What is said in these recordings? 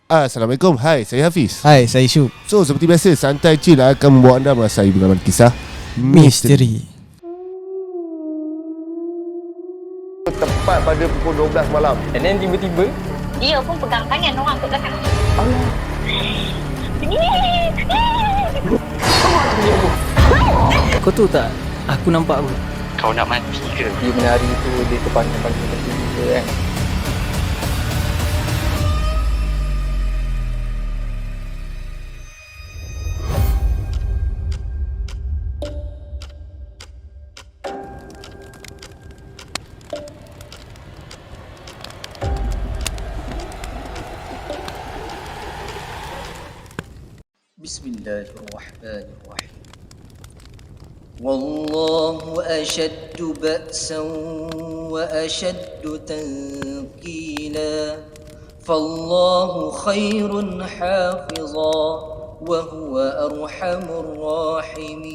Assalamualaikum. Hai, saya Hafiz. Hai, saya Syuk. So, seperti biasa, Santai Chill akan membawa anda merasai pengalaman kisah Misteri. Tepat pada pukul 12 malam. And then tiba-tiba dia pun pegang tangan orang kat belakang. kau tahu tak, aku nampak apa? Kau nak mati ke? Dia menari tu, dia terpanjang-panjang macam tu kan. Bismillahirrahmanirrahim. Wallahu ashaddu ba'san wa ashaddu tanqila. Fallahu khairun hafiza wa huwa arhamur rahimin.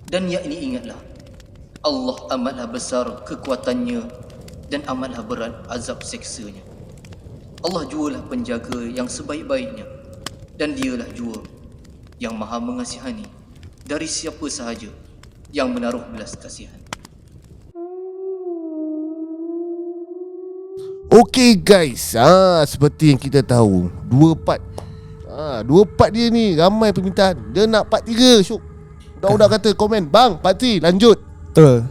Dan yakni ingatlah, Allah amatlah besar kekuatannya dan amatlah berat azab seksanya. Allah jualah penjaga yang sebaik-baiknya, dan dialah jua yang maha mengasihani dari siapa sahaja yang menaruh belas kasihan. Okay guys, seperti yang kita tahu, dua part dia ni ramai permintaan. Dia nak part 3, Syuk. Dah kata komen, bang, part 3 lanjut. Betul.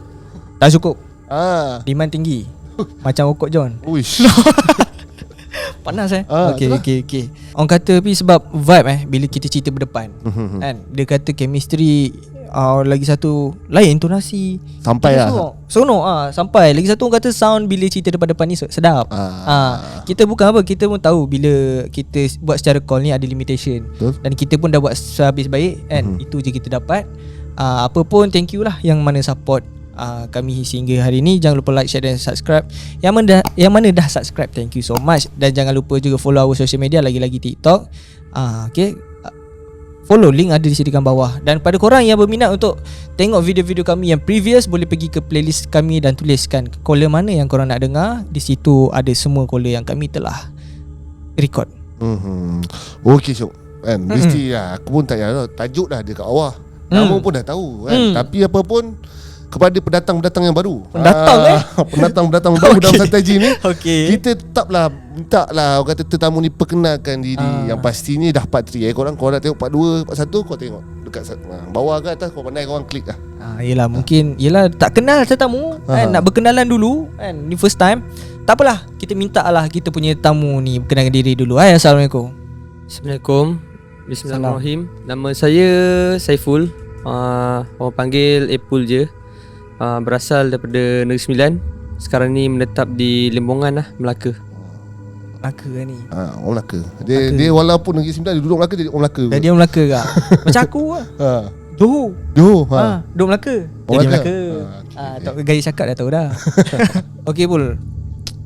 Tak cukup. Demand tinggi. Macam Okok John. Uish. Panas Okay. Orang kata tapi sebab vibe bila kita cerita berdepan kan, dia kata chemistry lagi satu lain intonasi sampai lah sono sampai lagi satu orang kata sound bila cerita depan-depan ni sedap. Kita bukan apa, kita pun tahu bila kita buat secara call ni ada limitation. Dan kita pun dah buat sehabis baik kan. Itu je kita dapat. Apa pun thank you lah yang mana support kami sehingga hari ni. Jangan lupa like, share dan subscribe. Yang mana dah subscribe, thank you so much. Dan jangan lupa juga follow our social media, lagi-lagi TikTok. Okay, follow, link ada disediakan bawah. Dan pada korang yang berminat untuk tengok video-video kami yang previous, boleh pergi ke playlist kami dan tuliskan caller mana yang korang nak dengar. Di situ ada semua caller yang kami telah record. Okay Syuk kan, mesti lah. Aku pun tak payah tajuk dah ada kat bawah. Nama pun dah tahu kan. Tapi apa pun, kepada pendatang-pendatang yang baru, pendatang-pendatang baru dalam Santai Chill ni, kita tetaplah minta lah orang kata tetamu ni perkenalkan diri. Yang pastinya dah part 3. Korang nak tengok part 2, part 1, kau tengok dekat bawah ke atas, kau pandai korang klik lah. Yelah, mungkin tak kenal tetamu kan, nak berkenalan dulu kan, ni first time. Tak apalah, kita minta lah kita punya tamu ni berkenalkan diri dulu. Assalamualaikum. Assalamualaikum. Bismillahirrahmanirrahim. Nama saya Saiful. Orang panggil Apple je. Berasal daripada Negeri Sembilan. Sekarang ni menetap di Lembongan lah, Melaka. Melaka kan ni? Orang Melaka. Dia walaupun Negeri Sembilan, dia duduk Melaka, jadi orang Melaka. Jadi orang Melaka kak? Macam aku lah. Johor. Duduk Melaka. Jadi Melaka. Tak gaya cakap dah tahu dah. Okay Pul,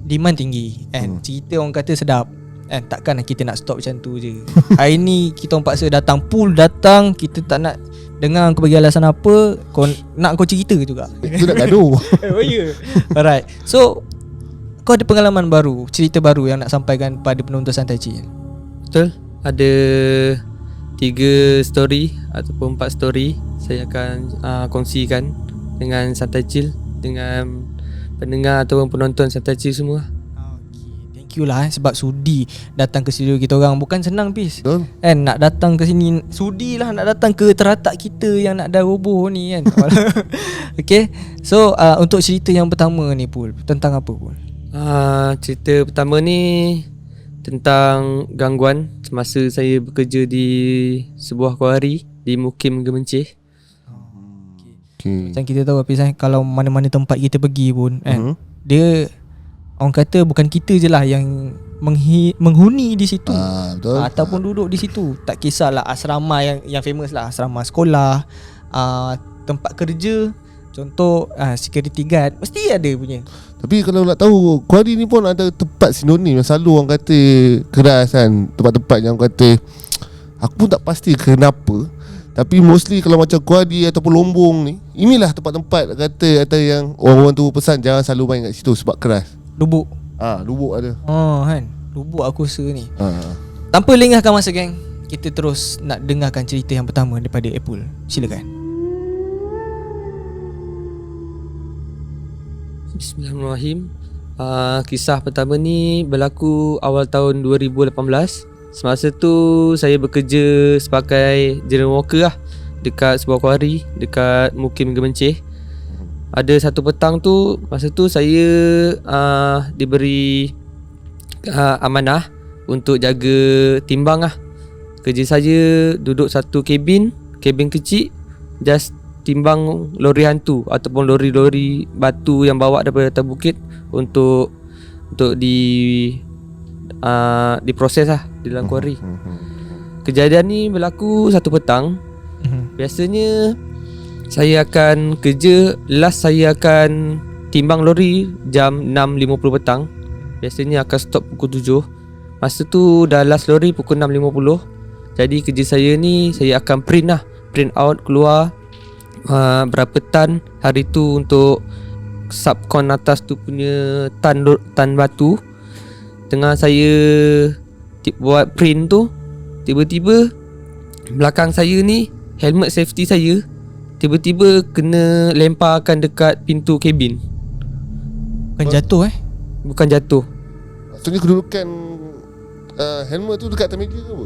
demand tinggi kan, cerita orang kata sedap kan. Takkan kita nak stop macam tu je. Hari ni kita orang paksa datang, Pul datang. Kita tak nak dengar kau bagi alasan apa. Kau cerita juga. Itu nak gaduh. Oh ya. Alright. So kau ada pengalaman baru, cerita baru yang nak sampaikan pada penonton Santai Chill? Betul. Ada 3 story ataupun 4 story saya akan kongsikan dengan Santai Chill, dengan pendengar ataupun penonton Santai Chill semua. Thank you lah sebab sudi datang ke studio kita orang. Bukan senang Pis kan, nak datang ke sini. Sudi lah nak datang ke teratak kita yang nak dah roboh ni kan. Okay. So untuk cerita yang pertama ni Pul, tentang apa Pul? Cerita pertama ni tentang gangguan semasa saya bekerja di sebuah kuari di Mukim Gemencih. Macam kita tahu Pis, kalau mana-mana tempat kita pergi pun kan, dia orang kata bukan kita je lah yang menghuni di situ, ataupun duduk di situ. Tak kisahlah asrama yang famous lah, asrama sekolah, tempat kerja, contoh security guard, mesti ada punya. Tapi kalau nak tahu, kuari ni pun ada tempat sinonim yang selalu orang kata keras kan. Tempat-tempat yang orang kata, aku pun tak pasti kenapa, tapi mostly kalau macam kuari ataupun lombong ni, inilah tempat-tempat kata yang orang-orang tu pesan jangan selalu main kat situ sebab keras. Lubuk. Lubuk ada. Kan. Lubuk aku rasa ni. Tanpa lengahkan masa geng, kita terus nak dengarkan cerita yang pertama daripada Apple. Silakan. Bismillahirrahmanirrahim. Kisah pertama ni berlaku awal tahun 2018. Semasa tu saya bekerja sebagai general worker lah dekat sebuah kuari dekat Mukim Gemencih. Ada satu petang tu, masa tu saya diberi amanah untuk jaga timbang lah. Kerja saya duduk satu kabin kecil, just timbang lori hantu ataupun lori-lori batu yang bawa daripada atas bukit untuk diproses lah di dalam kuari. Kejadian ni berlaku satu petang. Biasanya saya akan kerja, last saya akan timbang lori jam 6.50 petang. Biasanya akan stop pukul 7. Masa tu dah last lori pukul 6.50. Jadi kerja saya ni, saya akan print out keluar berapa tan hari tu untuk subkon atas tu punya tan batu. Tengah saya buat print tu, tiba-tiba belakang saya ni, helmet safety saya tiba-tiba kena lemparkan dekat pintu kabin. Bukan jatuh Bukan jatuh. Maksudnya kedudukan helmet tu dekat atas meja ke apa?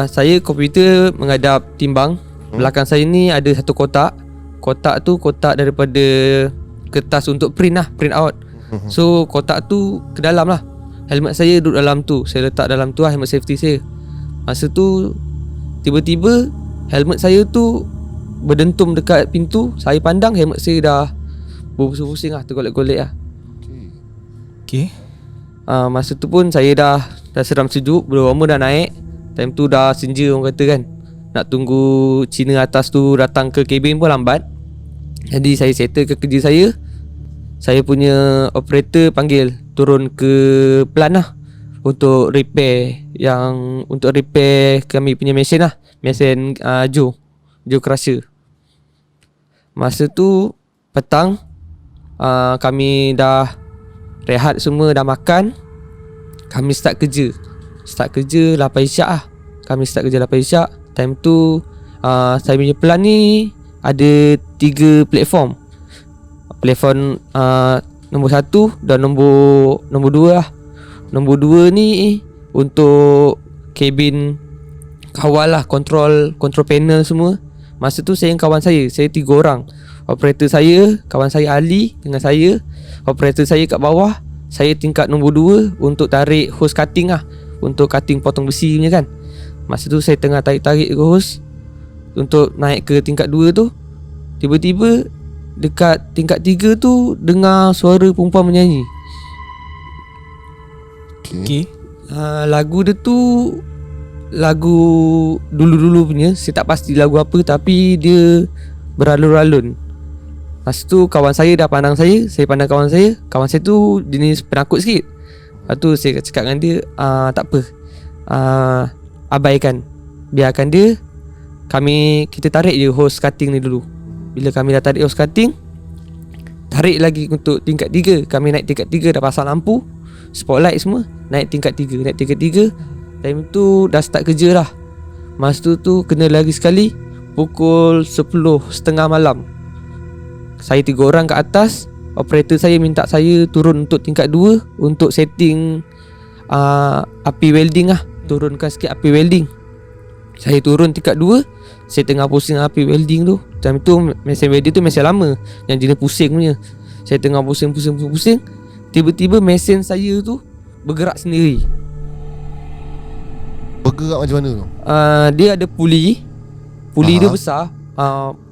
Saya komputer menghadap timbang. Belakang saya ni ada satu kotak. Kotak tu kotak daripada kertas untuk print out. So kotak tu ke dalam lah. Helmet saya duduk dalam tu. Saya letak dalam tu lah helmet safety saya. Masa tu tiba-tiba helmet saya tu berdentum dekat pintu. Saya pandang helmet saya dah berpusing-pusing lah, tergolek-golek lah. Okay. Masa tu pun saya dah seram sejuk. Berwarna dah naik. Time tu dah senja orang kata kan. Nak tunggu Cina atas tu datang ke kabin pun lambat. Jadi saya settle ke kerja saya. Saya punya operator panggil turun ke plant lah untuk repair kami punya mesin lah. Mesin Joe Crusher. Masa tu petang, kami dah rehat semua, dah makan. Kami start kerja 8 isyak lah. Kami start kerja 8 isyak. Time tu saya punya plan ni ada 3 platform. Platform nombor 1 dan nombor 2 lah. Nombor 2 ni untuk kabin kawal lah, control panel semua. Masa tu saya dengan kawan saya 3 orang. Operator saya, kawan saya Ali dengan saya. Operator saya kat bawah. Saya tingkat nombor 2 untuk tarik hose cutting lah, untuk cutting potong besi punya kan. Masa tu saya tengah tarik-tarik ke hose untuk naik ke tingkat 2 tu. Tiba-tiba dekat tingkat 3 tu dengar suara perempuan menyanyi. Okay. Lagu dia tu lagu dulu-dulu punya. Saya tak pasti lagu apa, tapi dia beralun-alun. Masa tu kawan saya dah pandang saya pandang kawan saya. Kawan saya tu jenis penakut sikit. Lepas tu saya cakap dengan dia, tak apa, abaikan, biarkan dia. Kita tarik je hose cutting ni dulu. Bila kami dah tarik hose cutting, tarik lagi untuk tingkat 3. Kami naik tingkat 3, dah pasang lampu, spotlight semua. Naik tingkat 3. Time tu dah start kerja lah. Masa tu kena lagi sekali pukul 10.30 malam. Saya 3 orang kat atas. Operator saya minta saya turun untuk tingkat 2 untuk setting api welding lah. Turunkan sikit api welding. Saya turun tingkat 2. Saya tengah pusing api welding tu. Time tu mesin welding tu mesin lama, yang jenis pusing punya. Saya tengah pusing. Tiba-tiba mesin saya tu bergerak sendiri. Bergerak macam mana tu? Dia ada puli dia besar.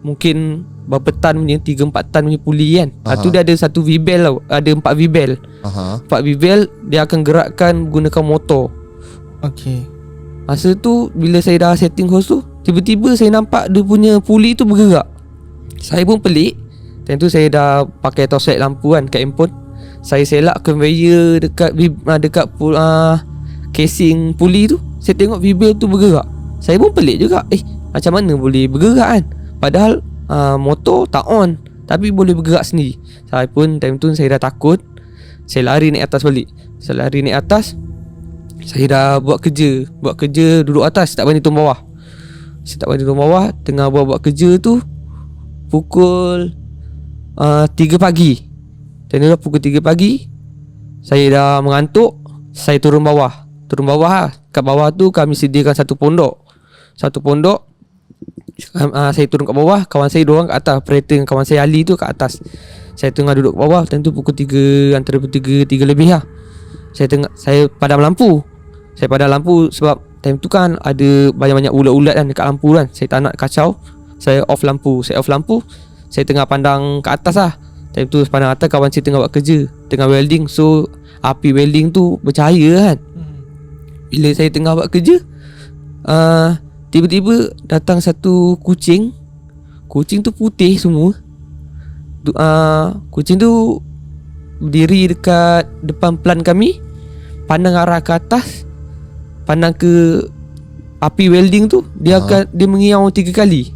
Mungkin berapa tan punya, 3-4 tan punya puli kan. Tu dia ada satu V-bell tau. Ada 4 V-bell. 4 V-bell dia akan gerakkan menggunakan motor. Okay. Masa tu bila saya dah setting hose tu, tiba-tiba saya nampak dia punya puli tu bergerak. Saya pun pelik. Time tu saya dah pakai torchlight lampu kan kat handphone. Saya selak conveyor dekat casing puli tu. Saya tengok V-bell tu bergerak. Saya pun pelik juga. Macam mana boleh bergerak kan? Padahal motor tak on, tapi boleh bergerak sendiri. Saya pun time tu saya dah takut. Saya lari naik atas balik. Saya lari naik atas. Saya dah buat kerja duduk atas, tak berani turun bawah. Saya tak berani turun bawah. Tengah buat kerja tu pukul 3 pagi. Dan dah pukul 3 pagi, saya dah mengantuk. Saya turun bawah. Lah. Kat bawah tu kami sediakan satu pondok. Saya turun kat bawah, kawan saya dua orang kat atas. Operator dengan kawan saya Ali tu kat atas. Saya tengah duduk kat bawah. Time tu pukul 3, antara pukul 3 lebih lah. Saya padam lampu. Sebab time tu kan ada banyak-banyak ulat-ulat kan dekat lampu kan. Saya tak nak kacau. Saya off lampu. Saya tengah pandang ke atas lah. Time tu pandang atas, kawan saya tengah buat kerja, tengah welding. So api welding tu bercahaya kan. Bila saya tengah buat kerja, tiba-tiba datang satu kucing. Kucing tu putih semua. Kucing tu berdiri dekat depan plan kami, pandang arah ke atas, pandang ke api welding tu. Dia mengiau 3 kali.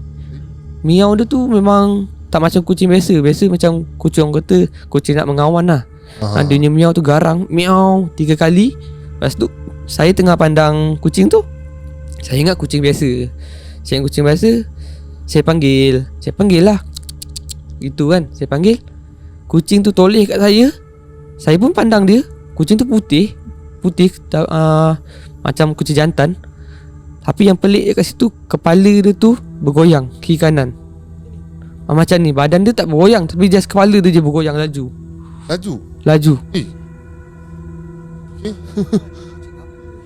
Miau dia tu memang tak macam kucing biasa. Biasa macam kucing, orang kata kucing nak mengawan lah. Dia punya miau tu garang, miau 3 kali. Lepas tu saya tengah pandang kucing tu. Saya ingat kucing biasa. Saya panggil lah. Gitu kan. Saya panggil. Kucing tu toleh kat saya. Saya pun pandang dia. Kucing tu putih, macam kucing jantan. Tapi yang pelik kat situ, kepala dia tu bergoyang kiri kanan. Macam ni, badan dia tak bergoyang, tapi just kepala dia je bergoyang laju.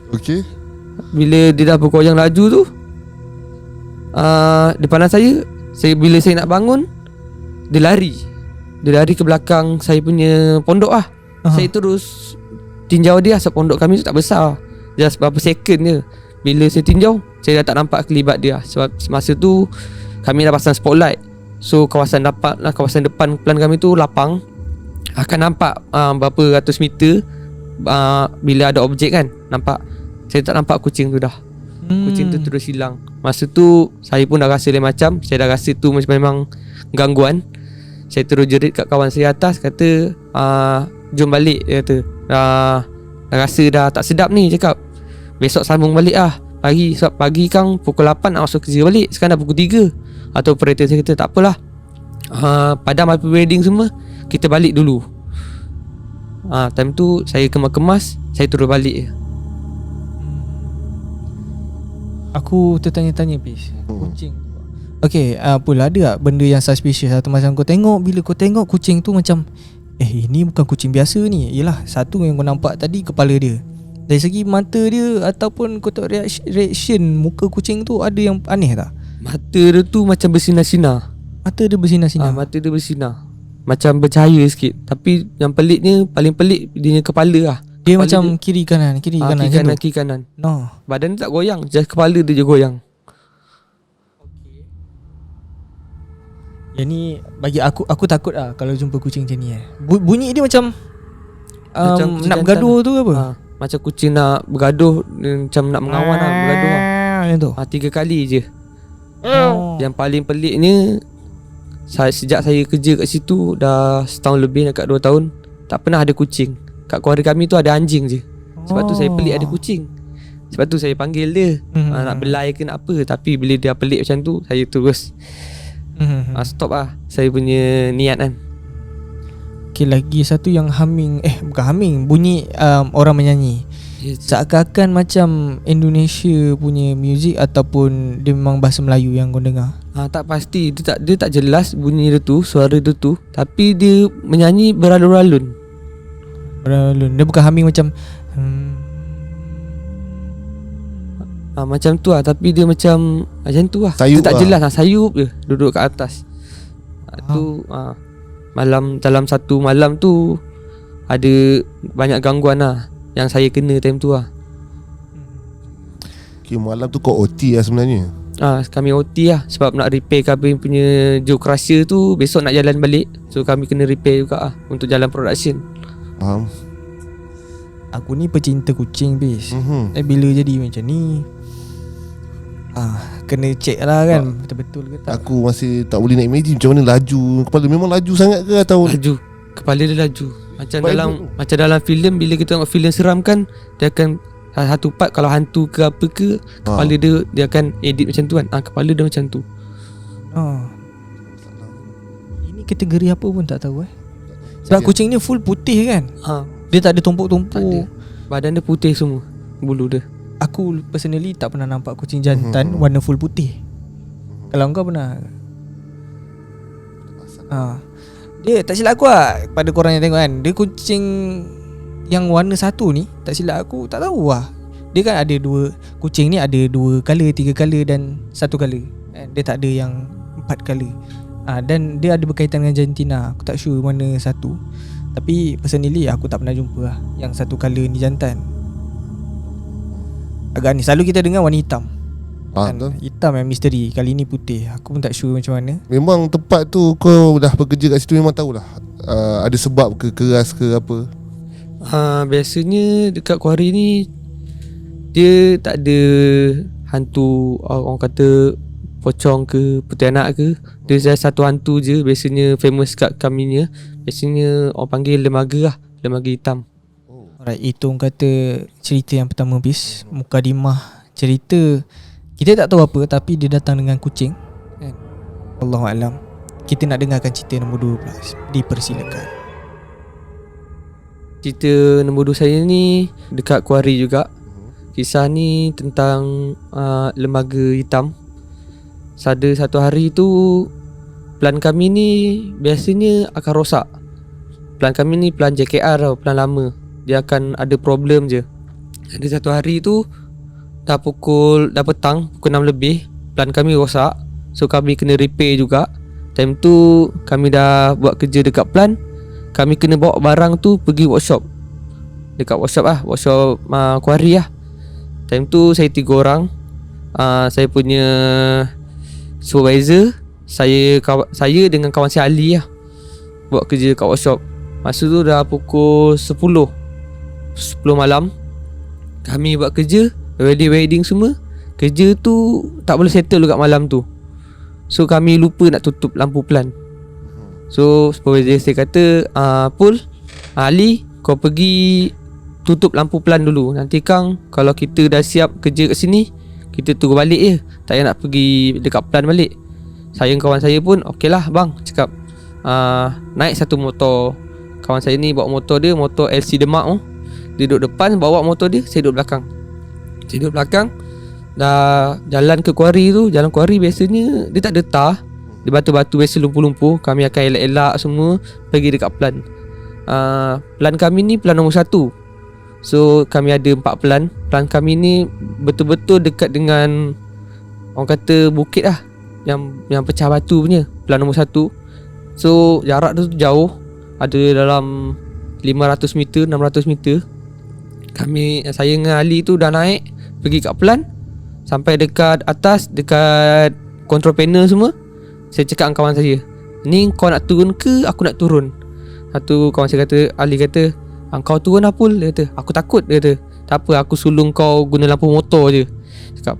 Okay. Bila dia dah bergoyang laju tu, depan saya, bila saya nak bangun, dia lari ke belakang saya punya pondok lah. Saya terus tinjau dia. Sebab pondok kami tu tak besar, just berapa second je. Bila saya tinjau, saya dah tak nampak kelibat dia. Sebab masa tu kami dah pasang spotlight. So kawasan depan plan kami tu lapang. Akan nampak berapa ratus meter bila ada objek kan, nampak. Saya tak nampak kucing tu dah. Kucing tu terus hilang. Masa tu saya pun dah rasa lain macam. Saya dah rasa tu memang gangguan. Saya terus jerit kat kawan saya atas, kata jom balik. Dia kata dah rasa dah tak sedap ni. Cakap besok sambung balik lah pagi. Sebab pagi kan pukul 8 nak masuk kerja balik. Sekarang dah pukul 3. Atau operator saya kata tak apalah, padam api wedding semua, kita balik dulu. Time tu saya kemas-kemas, saya turun balik. Aku tertanya-tanya Pis, kucing. Okay, pula ada tak benda yang suspicious atau macam kau tengok, bila kau tengok kucing tu macam ini bukan kucing biasa ni. Yelah, satu yang kau nampak tadi kepala dia. Dari segi mata dia ataupun kau tengok reaction muka kucing tu, ada yang aneh tak? Mata dia tu macam bersinar-sinar. Mata dia bersinar-sinar. Mata dia bersinar, macam bercahaya sikit. Tapi yang peliknya, paling pelik dia punya kepala lah. Dia kepala macam dia, kiri kanan kiri kanan. No. Badan dia tak goyang, just kepala dia je goyang. Yang ni bagi aku takut lah kalau jumpa kucing macam ni. Bunyi dia macam nak bergaduh tu ke apa? Macam kucing nak bergaduh, macam nak mengawan lah, bergaduh lah. Macam tu. 3 kali je. Yang paling peliknya, sejak saya kerja kat situ dah setahun lebih, dekat 2 tahun, tak pernah ada kucing. Kat keluarga kami tu ada anjing je. Sebab tu saya pelik ada kucing. Sebab tu saya panggil dia, nak belai ke nak apa. Tapi bila dia pelik macam tu, saya terus stop lah saya punya niat kan. Okay, lagi satu yang humming, bukan humming, bunyi orang menyanyi. Seakan-akan macam Indonesia punya muzik ataupun dia memang bahasa Melayu yang kau dengar. Tak pasti, dia tak jelas bunyi dia tu, suara dia tu. Tapi dia menyanyi beralun-alun. Dia bukan humming macam macam tu lah. Tapi dia macam tu lah. Sayup dia tak lah. jelas lah. Sayup je, duduk kat atas. Tu dalam satu malam tu ada banyak gangguan lah yang saya kena time tu lah. Okay, malam tu kau OT lah sebenarnya. Kami OT lah. Sebab nak repair kabin punya jok crusher tu, besok nak jalan balik. So kami kena repair juga lah untuk jalan production. Faham. Aku ni pecinta kucing Bis. Bila jadi macam ni, kena check lah kan, betul-betul ke tak. Aku masih tak boleh nak imagine macam mana laju. Kepala memang laju sangat ke atau Laju. Kepala dia laju. Macam dalam filem, bila kita tengok filem seram kan, dia akan satu part kalau hantu ke apa ke, kepala dia akan edit macam tu kan. Kepala dia macam tu. Ini kategori apa pun tak tahu Sebab kucing ni full putih kan. Dia tak ada tumpuk-tumpuk. Badan dia putih semua, bulu dia. Aku personally tak pernah nampak kucing jantan warna full putih. Kalau kau pernah? Dia tak silap aku pada korang yang tengok kan, dia kucing yang warna satu ni, tak silap aku, tak tahu dia kan ada dua. Kucing ni ada 2 color, 3 color dan 1 color. Dia tak ada yang 4 color. Dan dia ada berkaitan dengan jantina. Aku tak sure mana satu. Tapi personally aku tak pernah jumpa yang 1 color ni jantan. Agak ni selalu kita dengar warna hitam. Hitam yang misteri. Kali ni putih. Aku pun tak sure macam mana. Memang tempat tu kau dah bekerja kat situ memang tahulah ada sebab ke keras ke apa. Biasanya dekat kuari ni dia tak ada hantu orang kata pocong ke pontianak ke. Dia satu hantu je biasanya famous kat kami ni. Biasanya orang panggil lembaga lembaga hitam. Alright, itu orang kata cerita yang pertama bis. Mukadimah cerita. Kita tak tahu apa tapi dia datang dengan kucing kan? Allahualam. Kita nak dengarkan cerita nombor 2 pula. Dipersilakan. Cerita nombor 2 saya ni dekat kuari juga. Kisah ni tentang lembaga hitam. Ada satu hari tu plan kami ni biasanya akan rosak. Plan kami ni plan JKR tau, plan lama. Dia akan ada problem je. Ada satu hari tu dah petang, pukul 6 lebih, plan kami rosak. So kami kena repair juga. Time tu kami dah buat kerja dekat plan. Kami kena bawa barang tu pergi workshop. Dekat workshop workshop kuari Time tu saya 3 orang. Saya punya supervisor, saya dengan kawan saya Ali buat kerja dekat workshop. Masa tu dah pukul 10 malam. Kami buat kerja, wedding semua. Kerja tu tak boleh settle dekat malam tu. So kami lupa nak tutup lampu plan. So supervisor saya kata, Pul, Ali, kau pergi tutup lampu plan dulu. Nanti Kang, kalau kita dah siap kerja kat sini, kita tunggu balik je. Tak payah nak pergi dekat plan balik. Saya dengan kawan saya pun okey lah bang, cakap naik satu motor. Kawan saya ni bawa motor dia, motor LC Demak tu. Dia duduk depan, bawa motor dia, saya duduk belakang. Saya duduk belakang. Dah jalan ke kuari tu. Jalan kuari biasanya dia tak ada tar. Dia batu-batu biasa, lumpuh-lumpuh. Kami akan elak-elak semua pergi dekat plan. Plan kami ni plan nombor 1. So kami ada 4 plan. Plan kami ni betul-betul dekat dengan orang kata bukit yang pecah batu punya. Plan nombor 1. So jarak tu jauh, ada dalam 500 meter, 600 meter. Saya dengan Ali tu dah naik pergi kat plan. Sampai dekat atas, dekat control panel semua. Saya cakap dengan kawan saya, ni kau nak turun ke aku nak turun? Satu kawan saya kata, Ali kata, kau turun lah Pul. Dia kata, aku takut. Dia kata, tak apa, aku sulung kau guna lampu motor je. Cakap,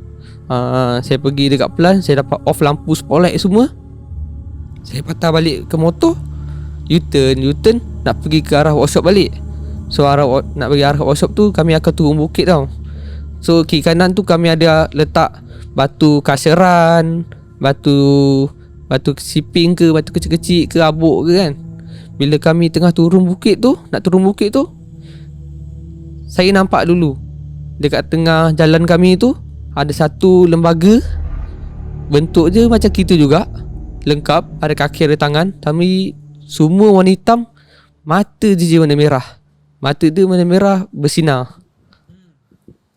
saya pergi dekat plan. Saya dapat off lampu spotlight semua. Saya patah balik ke motor, U-turn nak pergi ke arah workshop balik. So nak pergi arah workshop tu, kami akan turun bukit tau. So kiri kanan tu kami ada letak batu kaseran, batu siping ke, batu kecil-kecil ke, abuk ke kan. Bila kami tengah turun bukit tu, saya nampak dulu dekat tengah jalan kami tu ada satu lembaga. Bentuk je macam kita juga, lengkap, ada kaki, ada tangan, tapi semua warna hitam. Mata je warna merah. Mata dia warna merah bersinar.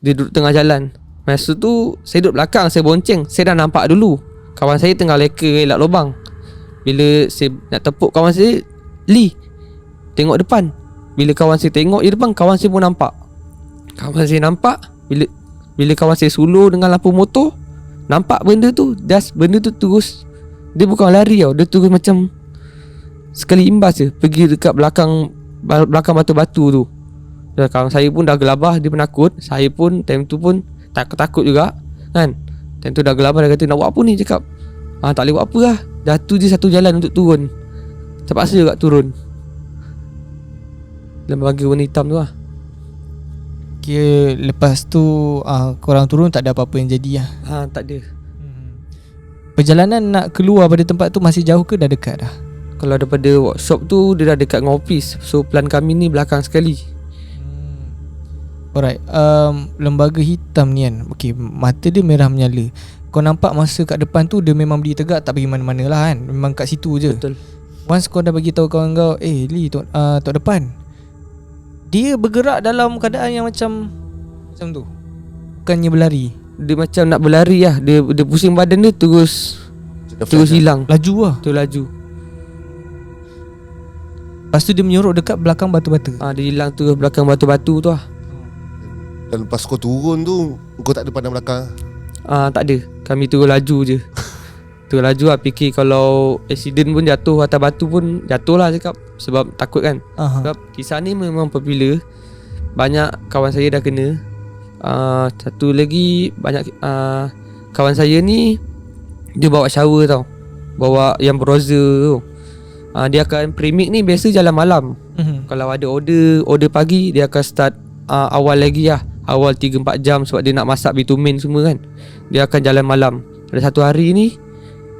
Dia duduk tengah jalan. Masa tu saya duduk belakang, saya bonceng. Saya dah nampak dulu kawan saya tengah leka elak lubang. Bila saya nak tepuk kawan saya, Lee, tengok depan. Bila kawan saya tengok je depan, kawan saya pun nampak. Kawan saya nampak. Bila kawan saya suluh dengan lampu motor, nampak benda tu. Benda tu terus, dia bukan lari tau, dia terus macam sekali imbas je pergi dekat belakang batu-batu tu. Dan kawan saya pun dah gelabah, dia penakut. Saya pun time tu pun takut juga kan. Time tu dah gelabah, dia kata nak buat apa ni. Cakap tak boleh buat apa lah, dah tu je satu jalan untuk turun. Terpaksa juga turun. lembaga warna hitam tu lah. Kira lepas tu korang turun tak ada apa-apa yang jadi lah. Tak ada. Perjalanan nak keluar pada tempat tu masih jauh ke dah dekat dah? Kalau daripada workshop tu dia dah dekat dengan office. So plan kami ni belakang sekali. Alright, lembaga hitam ni kan, okay, mata dia merah menyala. Kau nampak masa kat depan tu dia memang berdiri tegak, tak pergi mana-mana lah kan. Memang kat situ je. Betul. Once kau dah bagi tahu kawan kau, Lee, tok depan, dia bergerak dalam keadaan yang macam tu, bukannya berlari. Dia macam nak berlari lah. Dia pusing badan dia terus hilang. Laju lah. Dia laju. Lepas tu dia menyorok dekat belakang batu-batu. Dia hilang tu belakang batu-batu tu lah. Dan lepas kau turun tu, kau tak ada pandang belakang? Tak ada. Kami terus laju je. Terus laju lah. Fikir kalau accident pun jatuh atas batu pun jatuh lah cakap. Sebab takut kan. Sebab kisah ni memang popular. Banyak kawan saya dah kena. Satu lagi banyak kawan saya ni dia bawa shower tau. Bawa yang browser tu. Dia akan premix ni biasa jalan malam. Kalau ada order pagi, dia akan start awal lagi lah. Awal 3-4 jam sebab dia nak masak bitumen semua kan. Dia akan jalan malam. Ada satu hari ni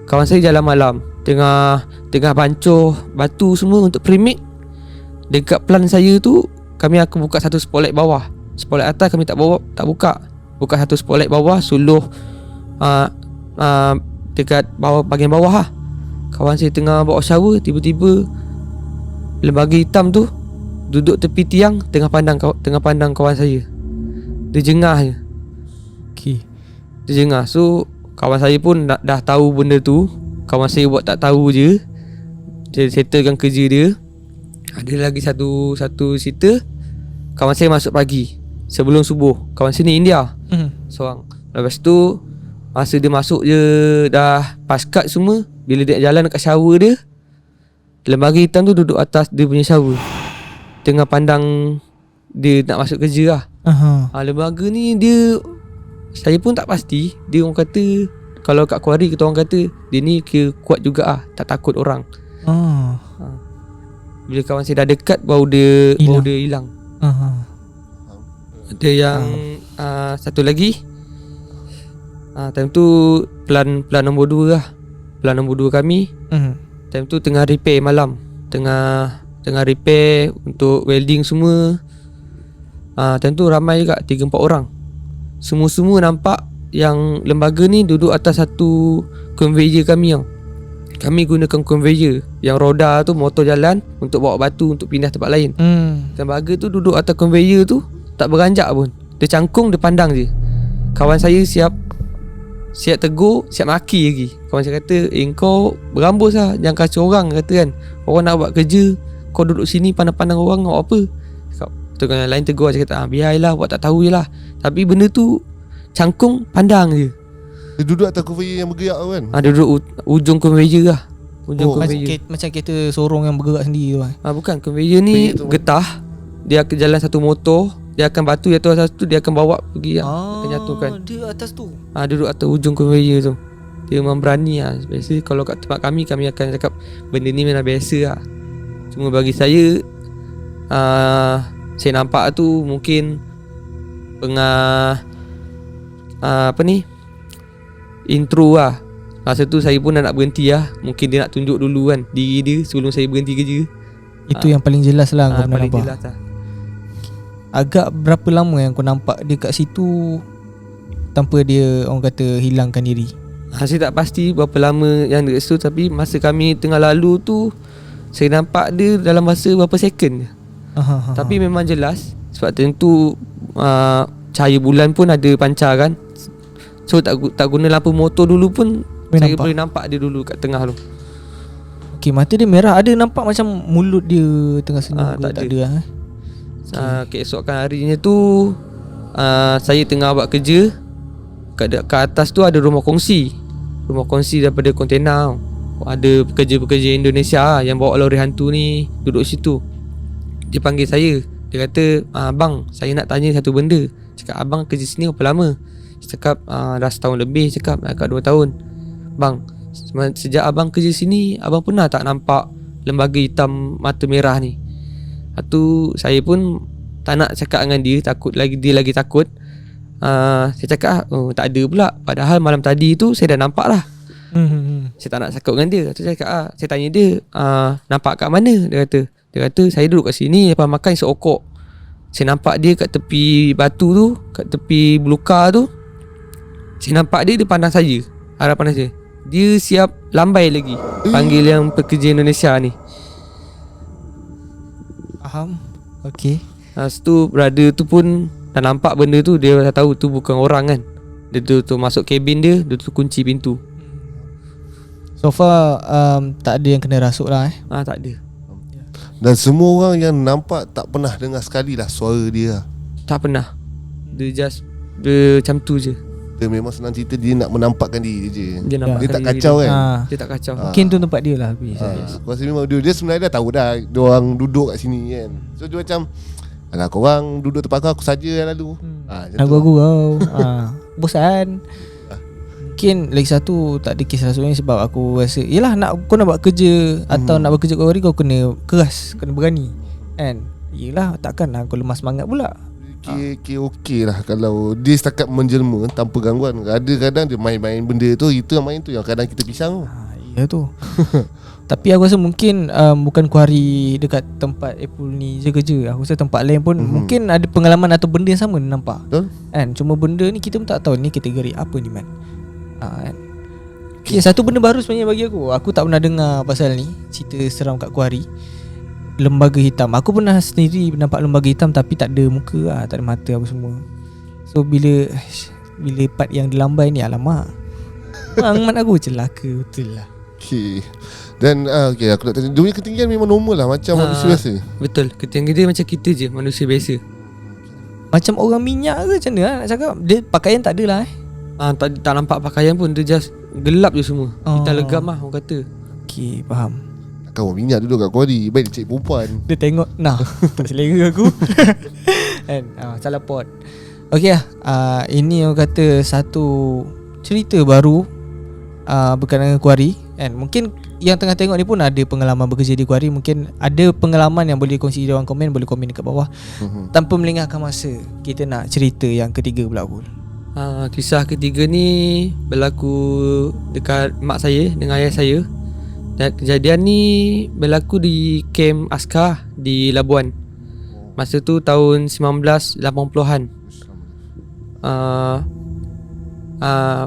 kawan saya jalan malam, Tengah pancur batu semua untuk premix. Dekat plan saya tu kami akan buka satu spotlight bawah. Spotlight atas kami tak buka. Buka satu spotlight bawah, suluh dekat bawah, bahagian bawah lah. Kawan saya tengah bawa shower, tiba-tiba lembaga hitam tu duduk tepi tiang tengah pandang kawan saya. Dia jengah je. Okay. Dia jengah. So kawan saya pun dah tahu benda tu. Kawan saya buat tak tahu je. Dia settlekan kerja dia. Ada lagi satu cerita. Kawan saya masuk pagi sebelum subuh. Kawan saya ni India, seorang. Lepas tu masa dia masuk je dah pas cut semua. Bila dia jalan dekat shower dia, lembaga hitam tu duduk atas dia punya shower, tengah pandang dia nak masuk kerja lah. Lembaga ni dia, saya pun tak pasti. Dia orang kata, kalau kat kuari kita orang kata dia ni kira kuat juga lah, tak takut orang. Bila kawan saya dah dekat baru dia hilang. Ada yang satu lagi, time tu plan nombor 2 lah. Plan nombor 2 kami, time tu tengah repair malam. Tengah repair untuk welding semua. Time tu ramai juga, 3-4 orang. Semua nampak yang lembaga ni duduk atas satu conveyor kami tau. Kami gunakan conveyor yang roda tu, motor jalan untuk bawa batu untuk pindah tempat lain. Lembaga tu duduk atas conveyor tu, tak beranjak pun. Dia cangkung, dia pandang je. Kawan saya siap tegur, siap maki lagi. Kawan saya kata, kau berambus lah, jangan kacau orang, kata kan. Orang nak buat kerja, kau duduk sini pandang-pandang orang, kau apa? Tu kan yang lain tegur, saya kata, biarlah, buat tak tahu je lah. Tapi benda tu cangkung, pandang je. Dia duduk atas conveyor yang bergerak tu kan? Dia duduk ujung conveyor lah. Conveyor. Macam kereta sorong yang bergerak sendiri tu kan? Bukan, conveyor ni getah. Dia akan jalan satu motor. Dia akan batu jatuh atas tu, dia akan bawa pergi lah. Akan jatuhkan. Dia atas tu? Duduk atas ujung conveyor tu. Dia memang berani lah. Biasa kalau kat tempat kami akan cakap benda ni memang biasa lah. Cuma bagi saya nampak tu mungkin intro lah. Masa tu saya pun nak berhenti lah. Mungkin dia nak tunjuk dulu kan diri dia sebelum saya berhenti kerja. Itu yang paling jelas lah kau paling nampak. jelas lah. Agak berapa lama yang kau nampak dia kat situ tanpa dia orang kata hilangkan diri? Saya tak pasti berapa lama yang dekat situ. Tapi masa kami tengah lalu tu, saya nampak dia dalam masa berapa second je. Tapi memang jelas. Sebab tentu cahaya bulan pun ada pancar kan. So tak guna lampu motor dulu pun saya boleh nampak dia dulu kat tengah tu. Okay, mata dia merah. Ada nampak macam mulut dia tengah senyum ke? Tak ada. Keesokan harinya tu saya tengah buat kerja. Kat atas tu ada rumah kongsi. Rumah kongsi daripada kontena. Ada pekerja-pekerja Indonesia yang bawa lori hantu ni duduk situ. Dia panggil saya. Dia kata, abang, saya nak tanya satu benda. Cakap, abang kerja sini berapa lama? Cakap, dah setahun lebih. Cakap, kat 2 tahun. Bang, sejak abang kerja sini, abang pernah tak nampak lembaga hitam mata merah ni? Lepas tu saya pun tak nak cakap dengan dia, takut lagi dia lagi takut. Saya cakap tak ada pula. Padahal malam tadi tu saya dah nampak lah. Saya tak nak cakap dengan dia. Tu saya cakap, saya tanya dia, nampak kat mana? Dia kata saya duduk kat sini lepas makan seokok. Saya nampak dia kat tepi batu tu, kat tepi belukar tu. Saya nampak dia pandang saya, arah pandang saya. Dia siap lambai lagi panggil yang pekerja Indonesia ni. Faham. Okay. Lepas tu brother tu pun dah nampak benda tu. Dia dah tahu tu bukan orang kan. Dia tu masuk kabin dia, dia tu kunci pintu. So far tak ada yang kena rasuk lah Tak ada. Dan semua orang yang nampak tak pernah dengar sekali lah suara dia. Tak pernah. Dia macam tu je. Dia memang senang cerita, dia nak menampakkan diri je. Dia nampak Dia tak diri kacau dia. kan. Dia tak kacau. Mungkin tu tempat dia lah habis. Aku rasa memang dia sebenarnya dah tahu dah dia orang duduk kat sini kan. So dia macam, alah korang duduk tempat aku saja yang lalu. Macam tu. Aku bosan. Mungkin lagi satu tak ada kes rasuk ni sebab aku rasa yelah kau nak buat kerja atau nak bekerja kat hari kau kena keras, kena berani kan. Yelah takkan kau lemah semangat pula. Okey lah kalau dia setakat menjelma tanpa gangguan. Kadang-kadang dia main-main benda tu, itu yang main tu yang kadang kita pisang. Ya tu. Tapi aku rasa mungkin bukan kuari dekat tempat Apple ni je kerja. Aku rasa tempat lain pun mungkin ada pengalaman atau benda yang sama nampak. Betul? Kan cuma benda ni kita pun tak tahu ni kategori apa ni man. Kan. Okay, satu benda baru sebenarnya bagi aku. Aku tak pernah dengar pasal ni, cerita seram kat kuari. Lembaga hitam. Aku pernah sendiri nampak lembaga hitam tapi tak ada muka tak ada mata apa semua. So bila part yang dilambai ni, alamak, mat aku celaka betul lah. Okay. Dan okay, aku nak tanya, dia punya ketinggian memang normal lah macam manusia biasa. Betul. Ketinggian dia macam kita je, manusia biasa. Macam orang minyak ke macam mana nak cakap. Dia pakaian tak ada lah tak nampak pakaian pun. Dia just gelap je semua. Kita legam lah orang kata. Okay, faham. Takkan orang minyak duduk kat kuari, baik dia cari perempuan. Dia tengok, tak selera aku. Kan, salah pot. Okay lah, ini orang kata satu cerita baru berkenaan dengan kuari kan. Mungkin yang tengah tengok ni pun ada pengalaman bekerja di kuari. Mungkin ada pengalaman yang boleh kongsi di ruang komen. Boleh komen dekat bawah. Tanpa melengahkan masa, kita nak cerita yang ketiga pula Abul. Kisah ketiga ni berlaku dekat mak saya dengan ayah saya. Dan kejadian ni berlaku di kem askar di Labuan. Masa tu tahun 1980-an.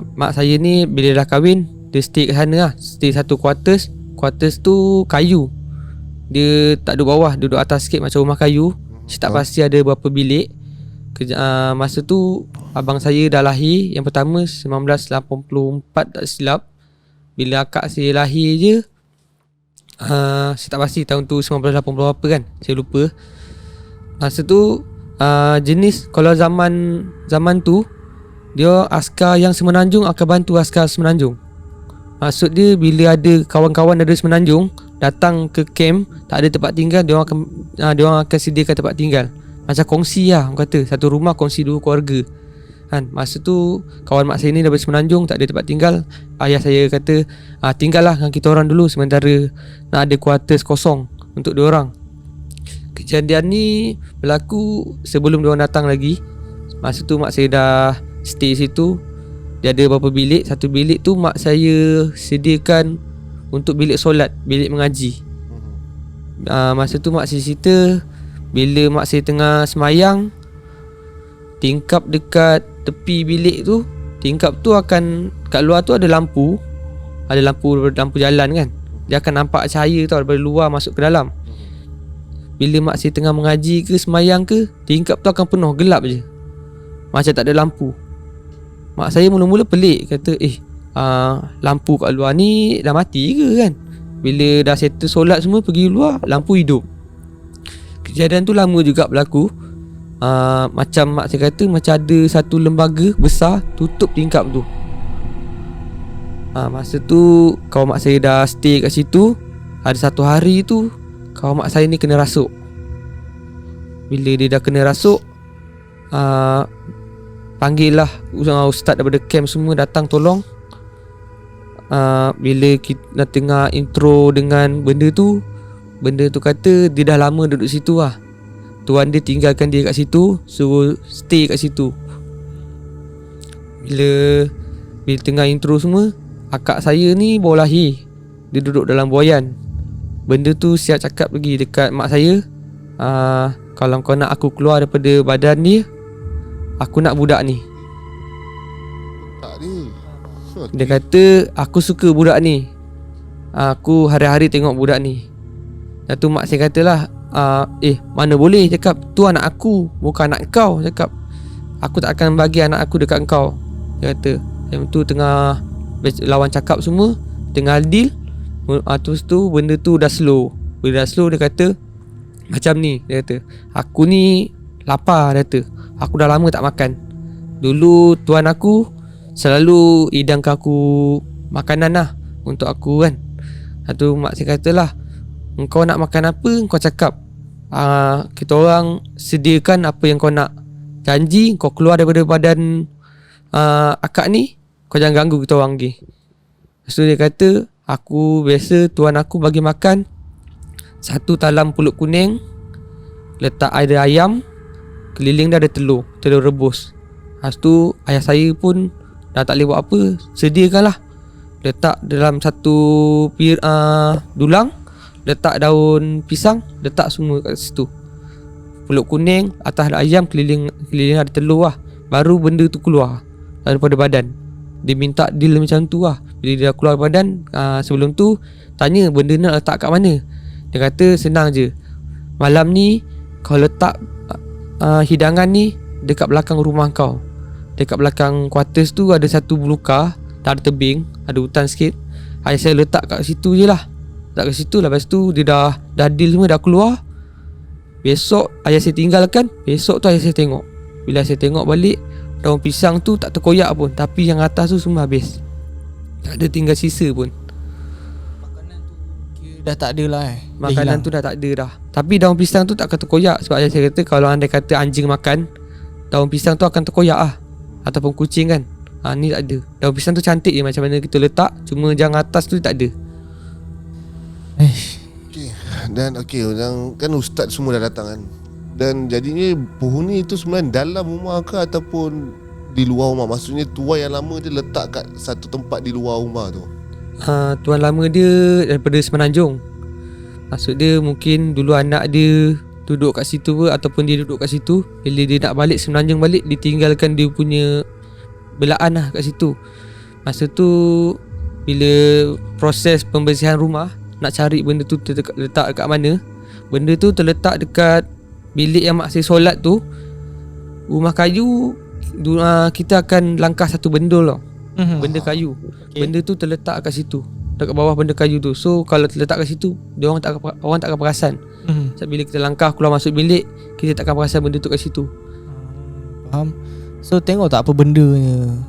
Mak saya ni bila dah kahwin, dia stay kat sana lah. Stay satu quarters. Quarters tu kayu. Dia tak duduk bawah, duduk atas sikit macam rumah kayu. Saya tak pasti ada berapa bilik. Masa tu abang saya dah lahir. Yang pertama 1984 tak silap. Bila akak saya lahir je, saya tak pasti tahun tu 1980 apa kan, saya lupa. Masa tu jenis kalau zaman tu dia askar yang Semenanjung akan bantu askar Semenanjung. Maksud dia bila ada kawan-kawan dari Semenanjung datang ke camp, tak ada tempat tinggal, dia orang akan sediakan tempat tinggal. Macam kongsi lah orang kata, satu rumah kongsi dua keluarga kan. Masa tu kawan mak saya ni daripada Semenanjung, tak ada tempat tinggal. Ayah saya kata tinggallah dengan kita orang dulu sementara nak ada quarters kosong untuk dua orang. Kejadian ni berlaku sebelum dia orang datang lagi. Masa tu mak saya dah stay situ. Dia ada beberapa bilik. Satu bilik tu mak saya sediakan untuk bilik solat, bilik mengaji. Masa tu mak saya cerita bila mak saya tengah semayang, tingkap dekat tepi bilik tu, tingkap tu akan kat luar tu ada lampu. Ada lampu jalan kan. Dia akan nampak cahaya tau daripada luar masuk ke dalam. Bila mak saya tengah mengaji ke semayang ke, tingkap tu akan penuh, gelap je, macam tak ada lampu. Mak saya mula-mula pelik, kata lampu kat luar ni dah mati ke kan. Bila dah settle solat semua, pergi luar, lampu hidup. Kejadian tu lama juga berlaku. Macam mak saya kata, macam ada satu lembaga besar tutup tingkap tu. Masa tu kawan mak saya dah stay kat situ. Ada satu hari tu kawan mak saya ni kena rasuk. Bila dia dah kena rasuk, panggil lah ustaz daripada camp semua datang tolong. Bila kita tengah intro dengan benda tu, benda tu kata dia dah lama duduk situ lah. Tuan dia tinggalkan dia kat situ, suruh stay kat situ. Bila tengah intro semua, akak saya ni baru lahir. Dia duduk dalam buaian. Benda tu siap cakap lagi dekat mak saya, kalau kau nak aku keluar daripada badan dia, aku nak budak ni. Tak dia. Dia kata aku suka budak ni, aku hari-hari tengok budak ni. Dan tu mak saya katalah, mana boleh, cakap tu anak aku, bukan anak kau. Cakap aku tak akan bagi anak aku dekat kau. Dia kata yang tu tengah lawan cakap semua, tengah deal. Terus tu benda tu dah slow. Bila dah slow dia kata macam ni. Dia kata aku ni lapar. Dia kata aku dah lama tak makan. Dulu tuan aku selalu hidangkan aku makanan lah untuk aku kan. Tu mak saya katalah, engkau nak makan apa kau cakap, kita orang sediakan apa yang kau nak. Janji kau keluar daripada badan akak ni, kau jangan ganggu kita orang lagi. Lepas tu dia kata, aku biasa tuan aku bagi makan satu talam pulut kuning, letak ada ayam, keliling dia ada telur rebus. Lepas tu ayah saya pun dah tak boleh buat apa, sediakanlah. Letak dalam satu dulang, letak daun pisang, letak semua kat situ. Pulut kuning, atas ada ayam, keliling ada telur lah. Baru benda tu keluar daripada badan. Dia minta deal macam tu lah. Bila dia dah keluar badan, sebelum tu tanya benda nak letak kat mana. Dia kata senang je, malam ni kau letak hidangan ni dekat belakang rumah kau. Dekat belakang quarters tu ada satu belukar, tak ada tebing, ada hutan sikit. Ayah saya letak kat situ je lah. Letak kat situ lah. Lepas tu dia dah deal semua, dah keluar. Besok ayah saya tinggalkan. Besok tu ayah saya tengok. Bila saya tengok balik, daun pisang tu tak terkoyak pun, tapi yang atas tu semua habis. Tak ada tinggal sisa pun. Makanan tu kira dah tak ada lah Makanan tu dah tak ada dah. Tapi daun pisang tu tak akan terkoyak. Sebab ayah saya kata kalau anda kata anjing makan, daun pisang tu akan terkoyak lah. Ataupun kucing kan. Ni tak ada. Daun pisang tu cantik je macam mana kita letak, cuma yang atas tu tak ada. Okay. Dan kan ustaz semua dah datang kan. Dan jadinya penghuni itu sebenarnya dalam rumah ke ataupun di luar rumah? Maksudnya tuan yang lama dia letak kat satu tempat di luar rumah tu. Tuan lama dia daripada Semenanjung. Maksud dia mungkin dulu anak dia duduk kat situ ke, ataupun dia duduk kat situ. Bila dia nak balik Semenanjung balik, ditinggalkan dia punya belaan lah kat situ. Masa tu bila proses pembersihan rumah, nak cari benda tu letak dekat mana. Benda tu terletak dekat bilik yang mak saya solat tu. Rumah kayu, kita akan langkah satu bendul tau. Benda kayu. Benda tu terletak kat situ, dekat bawah benda kayu tu. So kalau terletak kat situ, orang tak akan perasan. Sebab bila kita langkah keluar masuk bilik, kita tak akan perasan benda tu kat situ. Faham. So tengok tak apa bendanya.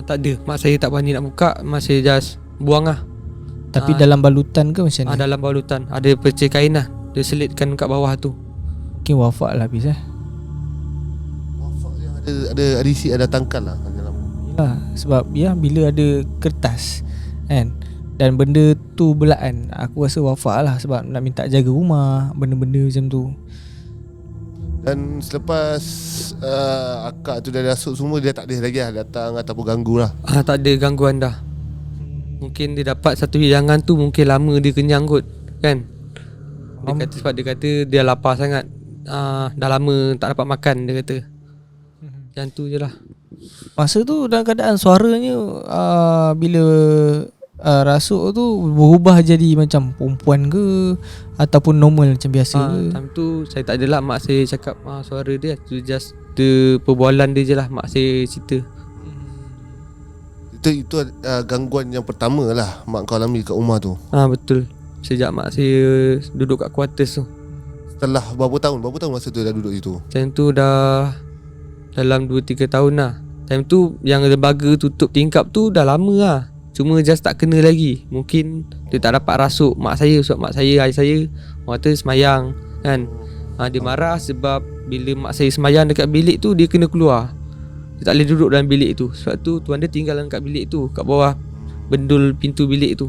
Tak ada. Mak saya tak berani nak buka. Mak saya just buang lah. Tapi dalam balutan ke macam mana? Dalam balutan. Ada percik kain lah, dia selitkan kat bawah tu. Mungkin wafat lah habis Wafak yang ada isi, ada tangkal lah dalam. Yelah, sebab bila ada kertas kan, dan benda tu belaan, aku rasa wafat lah. Sebab nak minta jaga rumah, benda-benda macam tu. Dan selepas akak tu dah rasuk semua, dia tak ada lagi lah datang ataupun ganggu lah. Tak ada gangguan dah. Mungkin dia dapat satu hidangan tu, mungkin lama dia kenyang kot kan. Dia kata sebab dia kata dia lapar sangat, dah lama tak dapat makan, dia kata. Macam tu je lah. Masa tu dalam keadaan suaranya bila rasuk tu berubah jadi macam perempuan ke ataupun normal macam biasa ke? Time tu saya tak adalah. Mak saya cakap suara dia tu just perbualan dia je lah. Mak saya cerita. Itu gangguan yang pertama lah mak kau alami kat rumah tu. Betul. Sejak mak saya duduk kat quarters tu. Setelah berapa tahun masa tu dah duduk situ? Time tu dah dalam 2-3 tahun lah. Time tu yang lembaga tutup tingkap tu dah lama lah. Cuma just tak kena lagi. Mungkin dia tak dapat rasuk mak saya. Sebab mak saya, ayah saya orang kata semayang kan. Dia marah sebab bila mak saya semayang dekat bilik tu, dia kena keluar. Dia tak boleh duduk dalam bilik tu. Sebab tu tuan dia tinggal kat bilik tu, kat bawah bendul pintu bilik tu.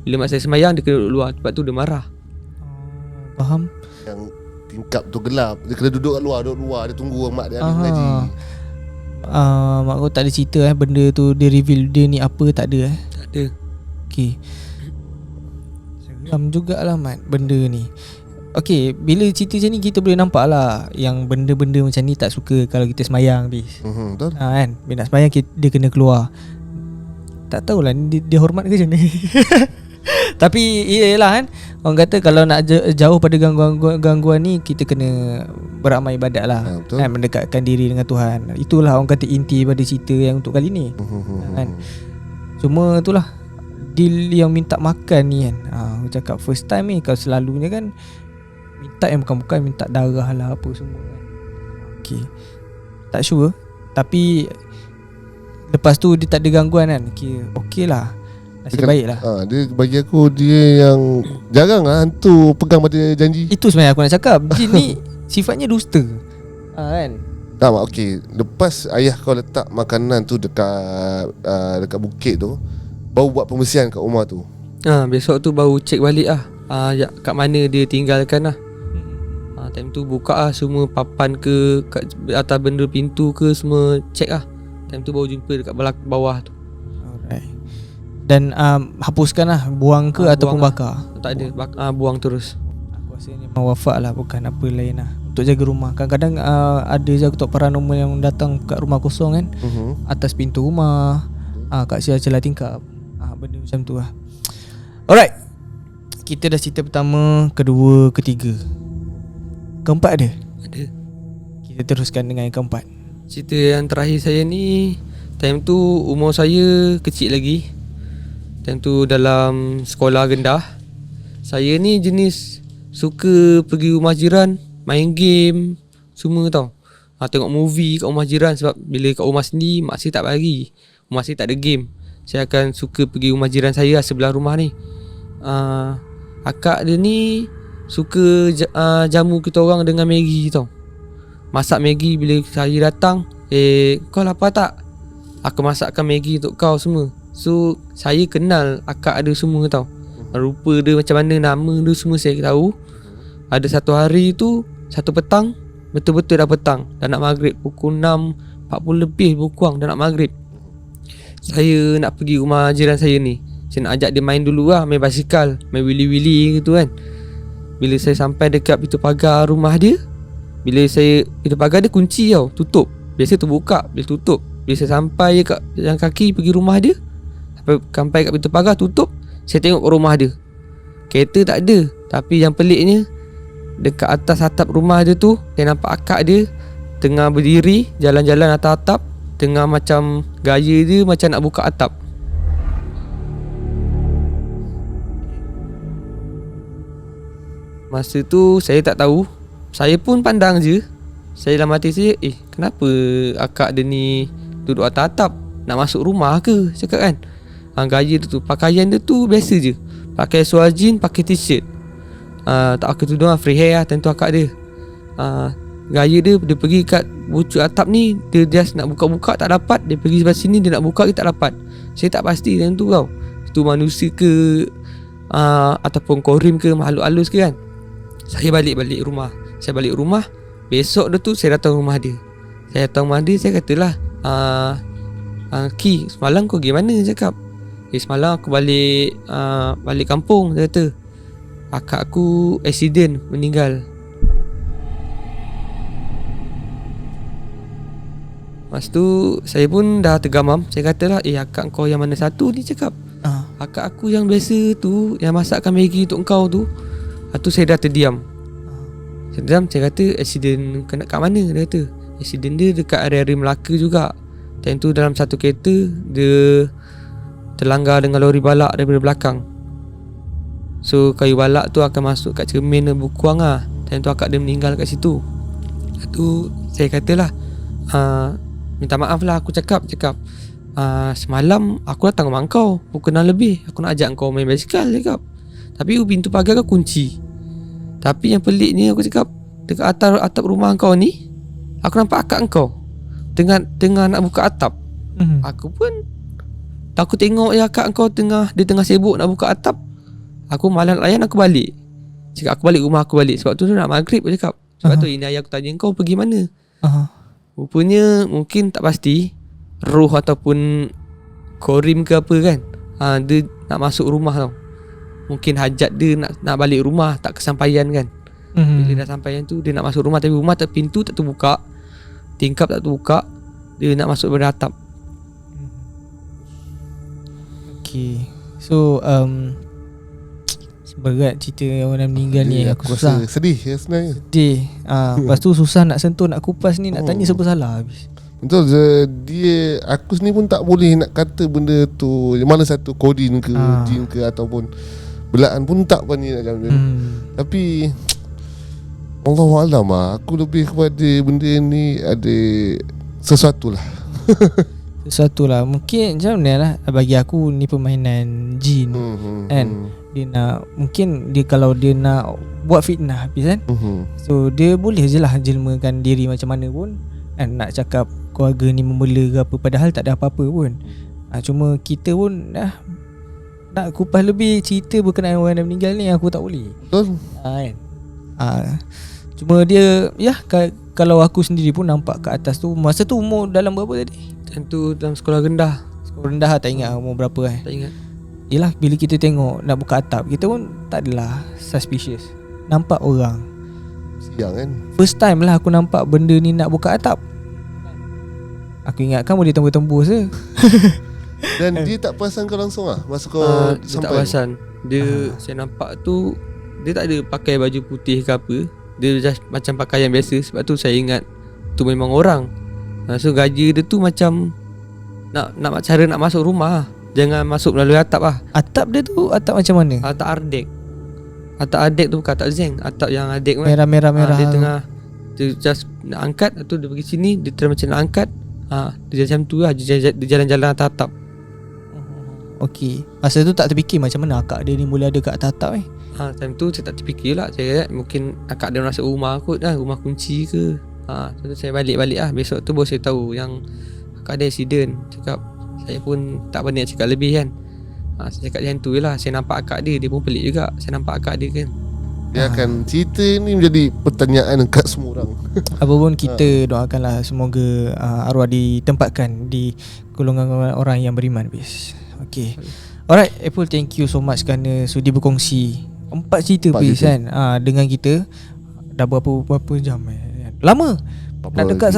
Bila mak saya semayang, dia kena duduk luar. Sebab tu dia marah. Faham. Yang tingkap tu gelap, dia kena duduk kat luar, dia tunggu mak dia habis mengaji. Mak kau tak ada cerita benda tu dia reveal dia ni apa, tak ada Tak ada. Okay, seram jugalah Mat benda ni. Okay, bila cerita macam ni kita boleh nampak lah yang benda-benda macam ni tak suka kalau kita semayang habis. Betul. Kan, bila nak semayang dia kena keluar. Tak tahulah dia hormat ke macam ni. Tapi iyalah kan, orang kata kalau nak jauh pada gangguan ni, kita kena beramal ibadat lah, kan, mendekatkan diri dengan Tuhan. Itulah orang kata inti pada cerita yang untuk kali ni, kan. Cuma itulah deal yang minta makan ni kan. Aku cakap first time ni, kalau selalunya kan minta yang bukan-bukan, minta darah lah apa semua kan. Okay, tak sure. Tapi lepas tu dia tak ada gangguan kan. Okay lah, nasib baik lah. Dia bagi aku, dia yang jarang lah hantu pegang pada janji. Itu sebenarnya aku nak cakap. Jin ni sifatnya dusta, kan. Tak mak, okay, lepas ayah kau letak makanan tu dekat bukit tu, baru buat pembersihan kat rumah tu. Besok tu baru cek balik lah, kat mana dia tinggalkan lah. Time tu buka lah semua papan ke, kat atas benda pintu ke, semua cek lah. Time tu baru jumpa dekat bawah tu. Alright. Dan hapuskan lah, buang ke ataupun buang bakar? Tak ada, buang terus. Aku rasa ni memang wafat lah, bukan apa lain lah. Untuk jaga rumah. Kadang-kadang ada je aku paranormal yang datang kat rumah kosong kan, atas pintu rumah, kat celah-celah tingkap, benda macam tu lah. Alright, kita dah cerita pertama, kedua, ketiga. Keempat ada? Ada. Kita teruskan dengan yang keempat. Cerita yang terakhir saya ni, time tu umur saya kecil lagi. Time tu dalam sekolah rendah. Saya ni jenis suka pergi rumah jiran, main game semua tau. Tengok movie kat rumah jiran. Sebab bila kat rumah sendiri mak saya tak bagi, rumah saya tak ada game. Saya akan suka pergi rumah jiran saya sebelah rumah ni. Akak dia ni suka jamu kita orang dengan Maggi tau. Masak Maggi, bila saya datang, kau lapar tak? Aku masakkan Maggi untuk kau semua. So saya kenal akak ada semua tau. Rupa dia macam mana, nama dia semua saya tahu. Ada satu hari tu, satu petang, betul-betul dah petang, dah nak maghrib, pukul 6.40 lebih lebih kurang, dah nak maghrib. Saya nak pergi rumah jiran saya ni. Saya nak ajak dia main dulu lah, main basikal, main wili-wili gitu kan. Bila saya sampai dekat pintu pagar rumah dia, pintu pagar dia kunci tau, tutup. Biasa terbuka, bila tutup. Bila saya sampai kat jalan kaki pergi rumah dia, sampai kat pintu pagar tutup, saya tengok rumah dia, kereta tak ada. Tapi yang peliknya, dekat atas atap rumah dia tu, saya nampak akak dia tengah berdiri, jalan-jalan atas atap, tengah macam gaya dia macam nak buka atap. Masa tu saya tak tahu, saya pun pandang je. Saya dalam hati saya, kenapa akak dia ni duduk atas atap, nak masuk rumah ke, cakap kan. Gaya dia tu, pakaian dia tu biasa je, pakai seluar jean, pakai t-shirt, tak pakai tudung lah, free hair lah tentu akak dia. Gaya dia pergi kat bucuk atap ni, dia just nak buka-buka tak dapat. Dia pergi sebelah sini, dia nak buka ke tak dapat. Saya tak pasti tentu tau, itu manusia ke ataupun korim ke, makhluk halus ke kan. Saya balik rumah. Saya balik rumah. Besok dia tu saya datang rumah dia. Saya katalah, Ki, semalam kau pergi mana? Cakap, semalam aku balik kampung. Dia kata, akak aku accident, meninggal. Lepas tu saya pun dah tergamam. Saya katalah, akak kau yang mana satu ni? Cakap, akak aku yang biasa tu, yang masakkan Maggi untuk kau tu. Lepas tu saya dah terdiam. Saya kata, accident kena kat mana? Dia kata, accident dia dekat area-area Melaka juga. Time tu dalam satu kereta, dia terlanggar dengan lori balak daripada belakang. So kayu balak tu akan masuk kat cermin bukuang lah. Time tu akak dia meninggal kat situ. Lepas tu saya katalah, minta maaf lah, aku cakap semalam aku datang rumah kau pukul 6 lebih. Aku nak ajak kau main basikal, cakap. Tapi pintu pagar kau kunci. Tapi yang peliknya, aku cakap, dekat atap rumah kau ni, aku nampak akak kau tengah nak buka atap. Aku pun, aku tengok akak kau dia tengah sibuk nak buka atap. Aku malas nak layan, aku balik. Cakap aku balik rumah, aku balik. Sebab tu nak maghrib aku cakap. Sebab tu ini ayah aku tanya, kau pergi mana? Rupanya mungkin tak pasti roh ataupun korim ke apa kan, dia nak masuk rumah tau. Mungkin hajat dia nak balik rumah, tak kesampaian kan. Bila dah sampaian tu, dia nak masuk rumah, tapi rumah pintu tak terbuka, tingkap tak terbuka, dia nak masuk pada atap. Okay. So berat cerita orang meninggal ni. Aku rasa susah, sedih ya sebenarnya. sedih. Lepas tu susah nak sentuh, nak kupas ni, nak tanya siapa salah habis. Betul, dia aku sendiri pun tak boleh nak kata benda tu mana satu kodin ke jin ke ataupun belaan pun tak berani nak jalan. Tapi Allahualam aku lebih kepada benda ni ada sesuatu lah. Sesuatu lah. Mungkin macam mana lah, bagi aku ni permainan jin kan. Dia nak, mungkin dia kalau dia nak buat fitnah habis kan. So dia boleh je lah jelmakan diri macam mana pun kan, nak cakap keluarga ni membela ke apa, padahal tak ada apa-apa pun. Cuma kita pun nak kupas lebih cerita berkenaan orang yang meninggal ni, aku tak boleh. Betul kan. Cuma dia kalau aku sendiri pun nampak kat atas tu, masa tu umur dalam berapa tadi? Tentu dalam sekolah rendah. Sekolah rendah, tak ingat umur berapa kan. Tak ingat. Yelah, bila kita tengok nak buka atap, kita pun tak adalah suspicious. Nampak orang. siang kan. First time lah aku nampak benda ni nak buka atap. Aku ingatkan boleh tembus-tembus je. Dan dia tak perasan kau langsung lah masa kau dia sampai tak perasan. Dia saya nampak tu dia tak ada pakai baju putih ke apa. Dia just macam pakaian biasa. Sebab tu saya ingat tu memang orang. So gaya dia tu macam nak cara nak masuk rumah. Jangan masuk melalui atap lah. Atap dia tu atap macam mana? Atap ardek. Atap ardek tu bukan atap zeng. Atap yang ardek kan. Merah-merah. Dia tengah dia just nak angkat. Atau dia pergi sini. Dia terus macam nak angkat. Dia macam tu lah. Dia jalan-jalan atas atap. Okey. Masa tu tak terfikir macam mana akak dia ni boleh ada kat atas atap Time tu saya tak terfikir lah. Saya mungkin akak dia masuk rumah kot lah. Rumah kunci ke. So saya balik lah. Besok tu baru saya tahu yang akak ada accident. Cakap saya pun tak berani nak cakap lebih kan. Saya cakap macam tu je lah. Saya nampak akak dia. Dia pun pelik juga. Saya nampak akak dia kan. Dia akan cerita ni menjadi pertanyaan kat semua orang. Apa pun kita doakanlah semoga arwah ditempatkan di golongan orang yang beriman bis. Okay. Alright, Apple, thank you so much kerana sudi berkongsi 4 cerita bis kan dengan kita. Dah berapa jam lama. Nak dekat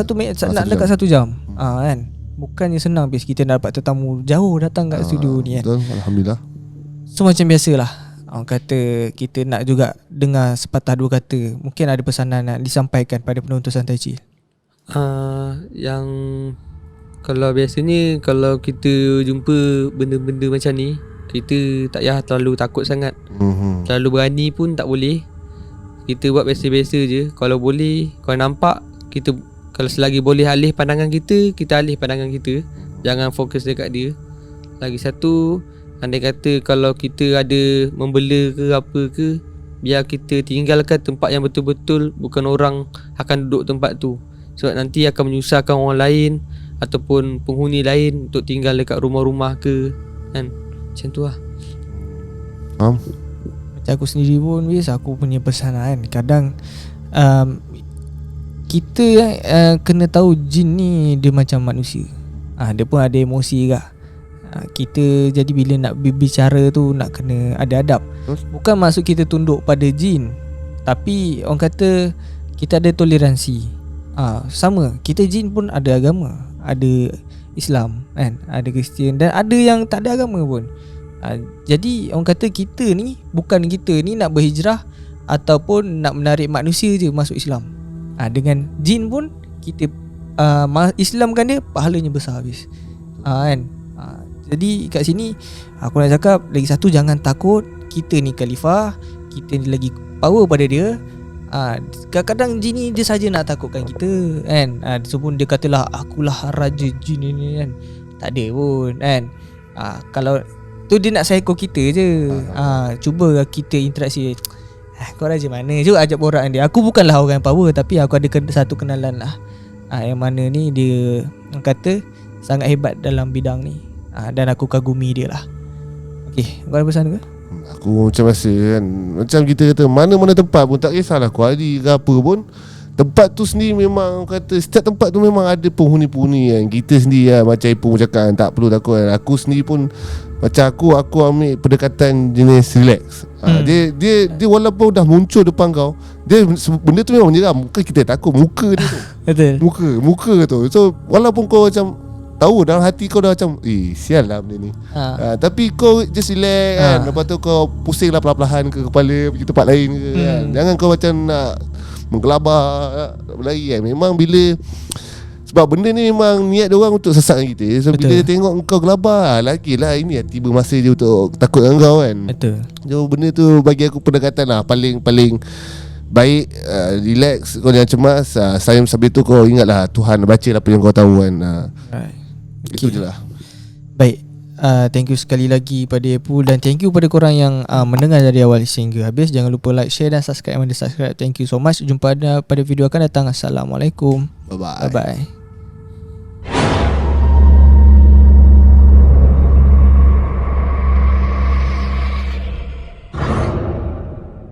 1 jam kan. Bukannya senang bis kita nak dapat tetamu jauh datang kat studio ni kan. Betul, alhamdulillah. So macam biasalah, orang kata kita nak juga dengar sepatah dua kata. Mungkin ada pesanan nak disampaikan pada penonton Santai Chill. Yang kalau biasanya kalau kita jumpa benda-benda macam ni, kita tak payah terlalu takut sangat. Terlalu berani pun tak boleh. Kita buat biasa-biasa je. Kalau boleh, kalau nampak, kita kalau selagi boleh alih pandangan kita, kita alih pandangan kita. Jangan fokus dekat dia. Lagi satu, andai kata kalau kita ada membela ke apa ke, biar kita tinggalkan tempat yang betul-betul bukan orang akan duduk tempat tu. Sebab nanti akan menyusahkan orang lain ataupun penghuni lain untuk tinggal dekat rumah-rumah ke kan. Macam tu lah. Macam aku sendiri pun aku punya pesan kan. Kadang kita kena tahu jin ni dia macam manusia. Dia pun ada emosi juga. Kita jadi bila nak berbicara tu nak kena ada adab. Bukan maksud kita tunduk pada jin, tapi orang kata kita ada toleransi. Sama, kita jin pun ada agama. Ada Islam kan, ada Kristian dan ada yang tak ada agama pun. Jadi orang kata kita ni bukan kita ni nak berhijrah ataupun nak menarik manusia je masuk Islam. Dengan jin pun kita Islamkan dia, pahalanya besar habis. Kan. Jadi kat sini aku nak cakap lagi satu, jangan takut. Kita ni khalifah, kita ni lagi power pada dia. Kadang-kadang jin ni dia saja nak takutkan kita kan. So pun dia katalah akulah raja jin ni kan. Tak ada pun kan. Kalau tu dia nak psycho kita je. Cuba kita interaksi. Kau raja mana? Jom ajak borak dia. Aku bukanlah orang yang power, tapi aku ada satu kenalan lah. Yang mana ni dia kata sangat hebat dalam bidang ni. Dan aku kagumi dia lah. Okay, kau ada pesan ke? Aku macam rasa kan, macam kita kata mana-mana tempat pun, tak kisahlah kuali ke apa pun, tempat tu sendiri memang kata, setiap tempat tu memang ada penghuni-penghuni kan. Kita sendiri kan, macam Ipoh pun cakap kan, tak perlu takut kan. Aku sendiri pun macam aku ambil pendekatan jenis relax. Dia walaupun dah muncul depan kau, benda tu memang menyeram. Bukan kita takut muka dia tu. Betul. Muka tu. So walaupun kau macam tahu dalam hati kau dah macam sial lah benda ni, tapi kau just relax kan. Lepas tu kau pusing lah perlahan-lahan ke kepala pergi tempat lain ke kan. Jangan kau macam nak menggelabah, nak berlari kan. Memang bila, sebab benda ni memang niat dia orang untuk sesatkan kita. So betul. Bila dia tengok kau gelabah, lagilah ini tiba masa dia untuk takut dengan kau kan. Betul. So benda tu bagi aku pendekatan lah paling baik. Relax, kau jangan cemas. Sambil tu kau ingatlah Tuhan baca apa yang kau tahu kan. Right. Itu je lah. Baik, thank you sekali lagi pada Epul, dan thank you pada korang yang mendengar dari awal sehingga habis. Jangan lupa like, share dan subscribe. Thank you so much. Jumpa pada video akan datang. Assalamualaikum. Bye-bye. Bye-bye.